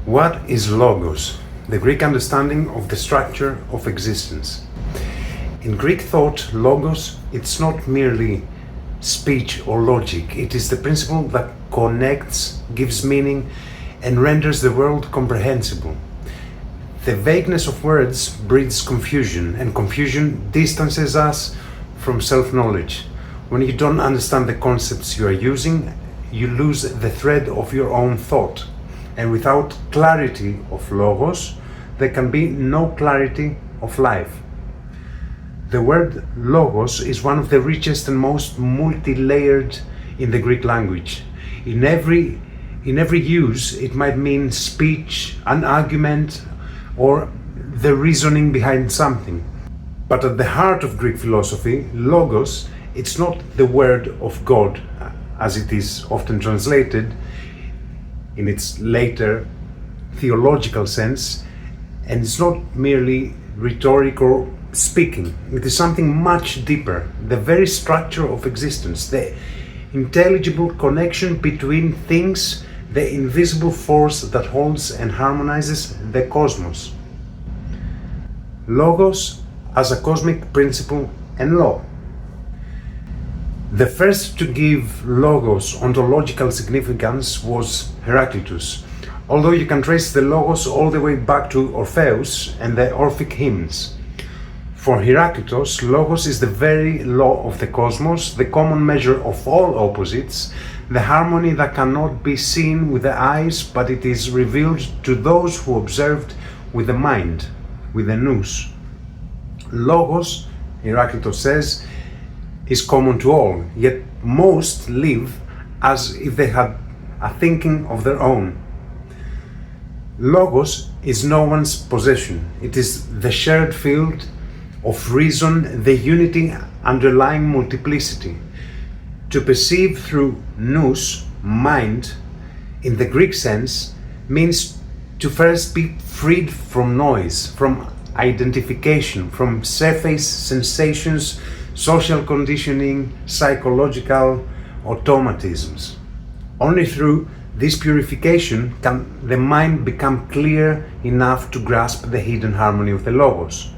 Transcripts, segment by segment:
What is logos? The Greek understanding of the structure of existence. In Greek thought, logos, it's not merely speech or logic. It is the principle that connects, gives meaning, and renders the world comprehensible. The vagueness of words breeds confusion, and confusion distances us from self-knowledge. When you don't understand the concepts you are using, you lose the thread of your own thought. And without clarity of logos, there can be no clarity of life. The word logos is one of the richest and most multi-layered in the Greek language. In every use, it might mean speech, an argument, or the reasoning behind something. But at the heart of Greek philosophy, logos, it's not the word of God, as it is often translated in its later theological sense, and it's not merely rhetoric or speaking. It is something much deeper, the very structure of existence, the intelligible connection between things, the invisible force that holds and harmonizes the cosmos. Logos as a cosmic principle and law. The first to give logos ontological significance was Heraclitus, although you can trace the logos all the way back to Orpheus and the Orphic hymns. For Heraclitus, logos is the very law of the cosmos, the common measure of all opposites, the harmony that cannot be seen with the eyes, but it is revealed to those who observed with the mind, with the nous. Logos, Heraclitus says, is common to all, yet most live as if they had a thinking of their own. Logos is no one's possession. It is the shared field of reason, the unity underlying multiplicity. To perceive through nous, mind, in the Greek sense, means to first be freed from noise, from identification, from surface sensations, social conditioning, psychological automatisms. Only through this purification can the mind become clear enough to grasp the hidden harmony of the logos.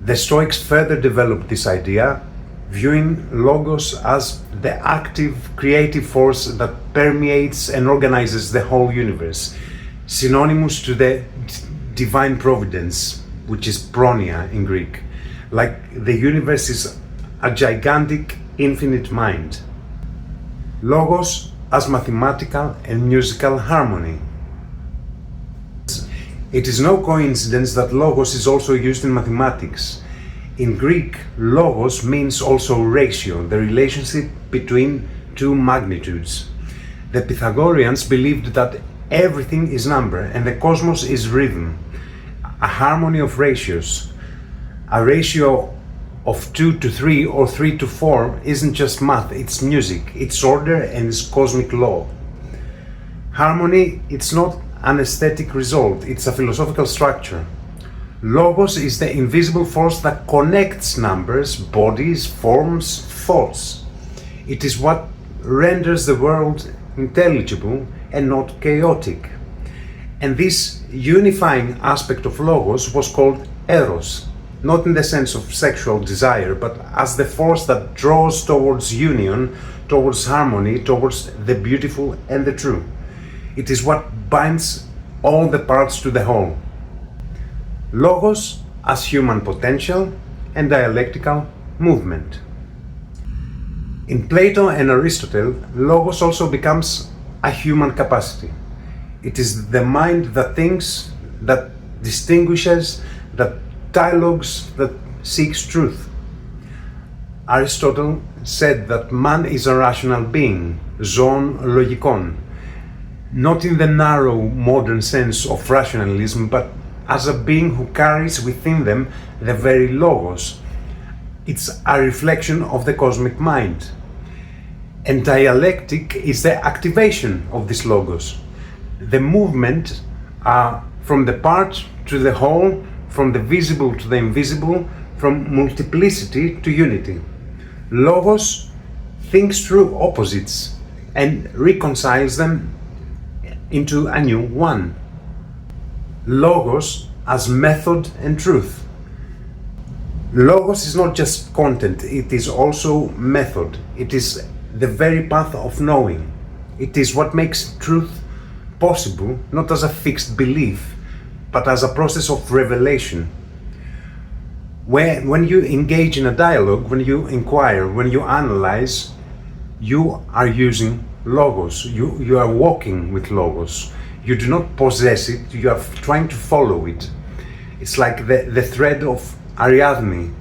The Stoics further developed this idea, viewing logos as the active, creative force that permeates and organizes the whole universe, synonymous to the divine providence, which is pronia in Greek. Like the universe is a gigantic, infinite mind. Logos as mathematical and musical harmony. It is no coincidence that logos is also used in mathematics. In Greek, logos means also ratio, the relationship between two magnitudes. The Pythagoreans believed that everything is number and the cosmos is rhythm, a harmony of ratios. A ratio of 2 to 3 or 3 to 4 isn't just math, it's music, it's order and it's cosmic law. Harmony, it's not an aesthetic result, it's a philosophical structure. Logos is the invisible force that connects numbers, bodies, forms, thoughts. It is what renders the world intelligible and not chaotic. And this unifying aspect of logos was called eros, not in the sense of sexual desire, but as the force that draws towards union, towards harmony, towards the beautiful and the true. It is what binds all the parts to the whole. Logos as human potential and dialectical movement. In Plato and Aristotle, logos also becomes a human capacity. It is the mind that thinks, that distinguishes, that dialogues, that seeks truth. Aristotle said that man is a rational being, zoon logikon, not in the narrow modern sense of rationalism, but as a being who carries within them the very logos. It's a reflection of the cosmic mind. And dialectic is the activation of this logos. The movement from the part to the whole, from the visible to the invisible, from multiplicity to unity. Logos thinks through opposites and reconciles them into a new one. Logos as method and truth. Logos is not just content, it is also method. It is the very path of knowing. It is what makes truth possible, not as a fixed belief, but as a process of revelation. When you engage in a dialogue, when you inquire, when you analyze, you are using logos. You are walking with logos. You do not possess it, you are trying to follow it. It's like the thread of Ariadne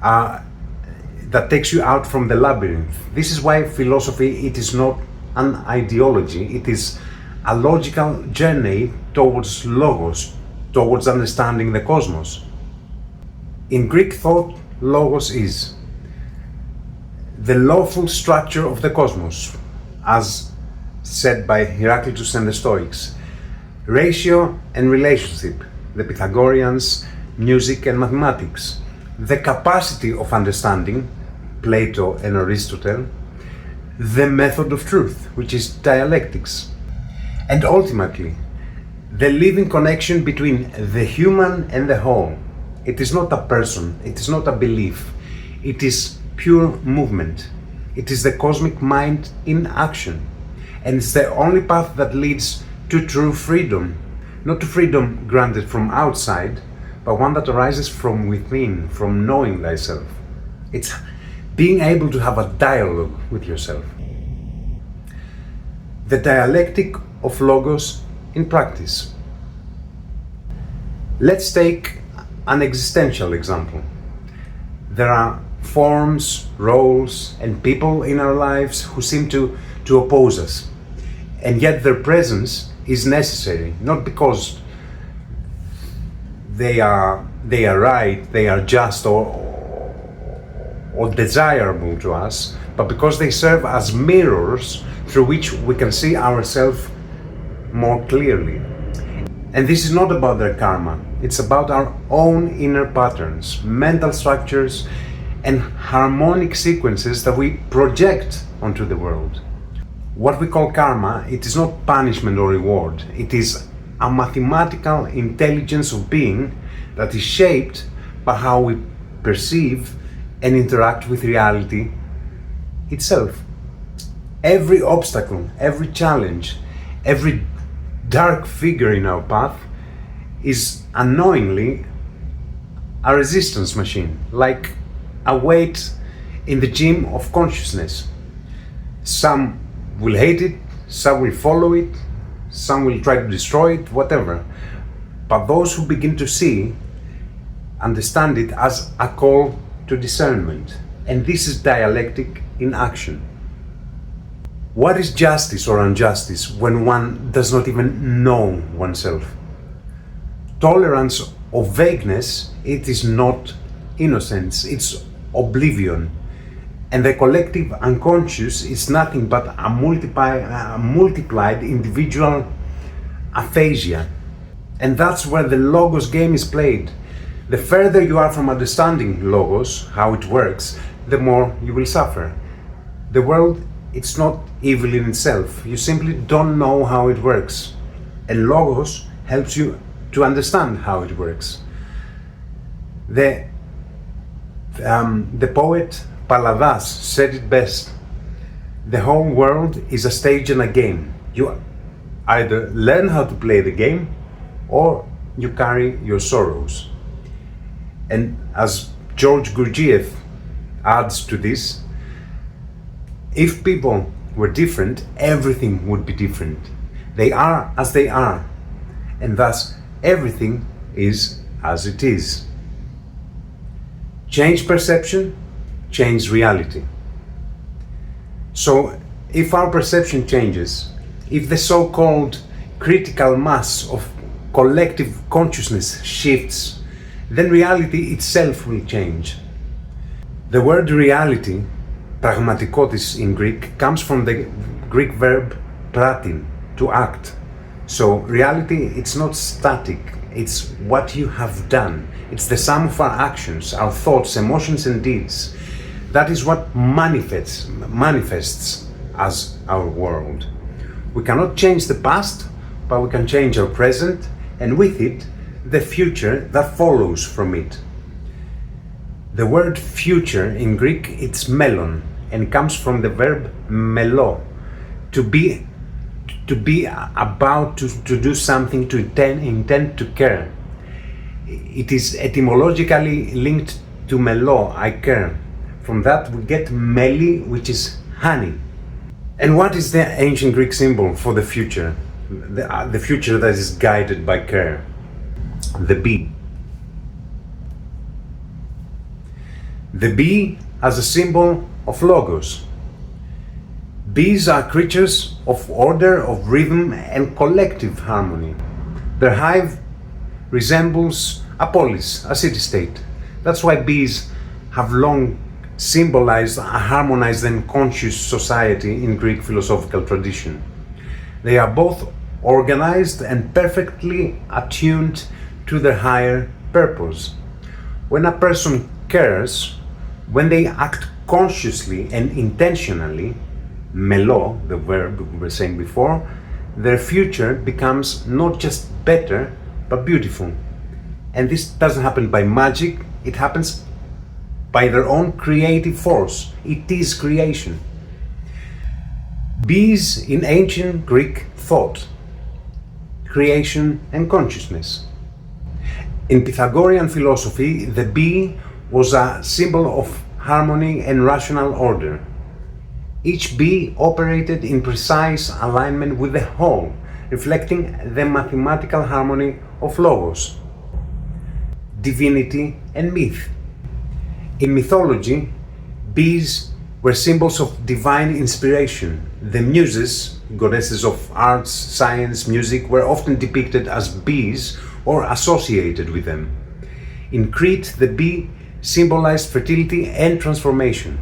that takes you out from the labyrinth. This is why philosophy, it is not an ideology, it is a logical journey towards logos, towards understanding the cosmos. In Greek thought, logos is the lawful structure of the cosmos, as said by Heraclitus and the Stoics. Ratio and relationship, the Pythagoreans, music and mathematics. The capacity of understanding, Plato and Aristotle. The method of truth, which is dialectics. And ultimately, the living connection between the human and the whole. It is not a person, it is not a belief, it is pure movement. It is the cosmic mind in action. And it's the only path that leads to true freedom. Not to freedom granted from outside, but one that arises from within, from knowing thyself. It's being able to have a dialogue with yourself. The dialectic of logos in practice. Let's take an existential example. There are forms, roles, and people in our lives who seem to oppose us. And yet their presence is necessary, not because they are right, they are just or desirable to us, but because they serve as mirrors through which we can see ourselves more clearly. And this is not about their karma, it's about our own inner patterns, mental structures, and harmonic sequences that we project onto the world. What we call karma, it is not punishment or reward, it is a mathematical intelligence of being that is shaped by how we perceive and interact with reality itself. Every obstacle, every challenge, every dark figure in our path is unknowingly a resistance machine, like a weight in the gym of consciousness. Some will hate it, some will follow it, some will try to destroy it, whatever. But those who begin to see understand it as a call to discernment. And this is dialectic in action. What is justice or injustice when one does not even know oneself? Tolerance of vagueness, it is not innocence, it's oblivion. And the collective unconscious is nothing but a multiplied individual aphasia. And that's where the logos game is played. The further you are from understanding logos, how it works, the more you will suffer. The world, it's not evil in itself. You simply don't know how it works. And logos helps you to understand how it works. The poet Pythagoras said it best. The whole world is a stage and a game. You either learn how to play the game or you carry your sorrows. And as George Gurdjieff adds to this, if people were different, everything would be different. They are as they are, and thus everything is as it is. Change perception, change reality. So if our perception changes, if the so-called critical mass of collective consciousness shifts, then reality itself will change. The word reality, pragmatikotis in Greek, comes from the Greek verb pratin, to act. So reality, it's not static, it's what you have done. It's the sum of our actions, our thoughts, emotions and deeds. That is what manifests as our world. We cannot change the past, but we can change our present and with it, the future that follows from it. The word future in Greek, it's melon, and comes from the verb melo, to be about to do something, to intend to care. It is etymologically linked to melo, I care. From that we get meli, which is honey. And what is the ancient Greek symbol for the future? The future that is guided by care? The bee. The bee as a symbol of logos. Bees are creatures of order, of rhythm and collective harmony. Their hive resembles a polis, a city-state. That's why bees have long symbolized a harmonized and conscious society in Greek philosophical tradition. They are both organized and perfectly attuned to their higher purpose. When a person cares, when they act consciously and intentionally, melo, the verb we were saying before, their future becomes not just better, but beautiful. And this doesn't happen by magic, it happens by their own creative force. It is creation. Bees in ancient Greek thought, creation and consciousness. In Pythagorean philosophy, the bee was a symbol of harmony and rational order. Each bee operated in precise alignment with the whole, reflecting the mathematical harmony of logos, divinity and myth. In mythology, bees were symbols of divine inspiration. The muses, goddesses of arts, science, music, were often depicted as bees or associated with them. In Crete, the bee symbolized fertility and transformation.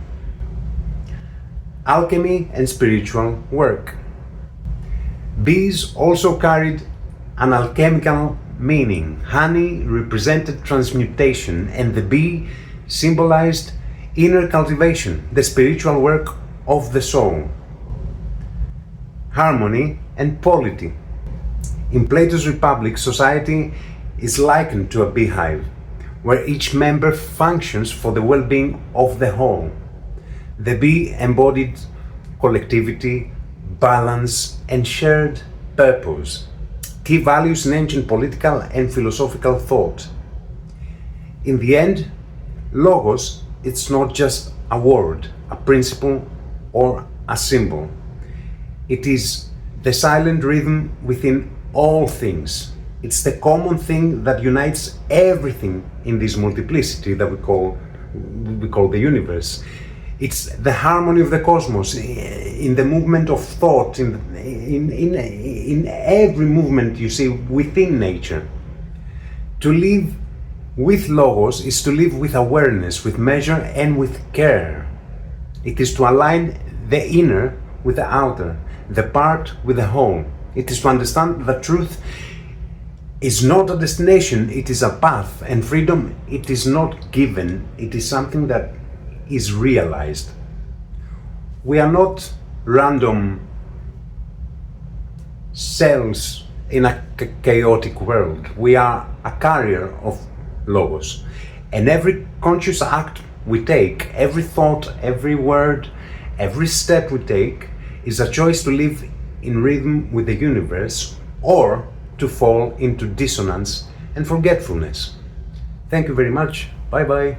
Alchemy and spiritual work. Bees also carried an alchemical meaning. Honey represented transmutation, and the bee symbolized inner cultivation, the spiritual work of the soul. Harmony and polity. In Plato's Republic, society is likened to a beehive, where each member functions for the well-being of the whole. The bee embodied collectivity, balance, and shared purpose, key values in ancient political and philosophical thought. In the end, logos, it's not just a word, a principle, or a symbol. It is the silent rhythm within all things. It's the common thing that unites everything in this multiplicity that we call the universe. It's the harmony of the cosmos, in the movement of thought, in every movement you see within nature. To live with logos is to live with awareness, with measure and with care. It is to align the inner with the outer, the part with the whole. It is to understand that truth is not a destination, it is a path, and freedom, it is not given, it is something that is realized. We are not random cells in a chaotic world. We are a carrier of logos. And every conscious act we take, every thought, every word, every step we take is a choice to live in rhythm with the universe or to fall into dissonance and forgetfulness. Thank you very much. Bye bye.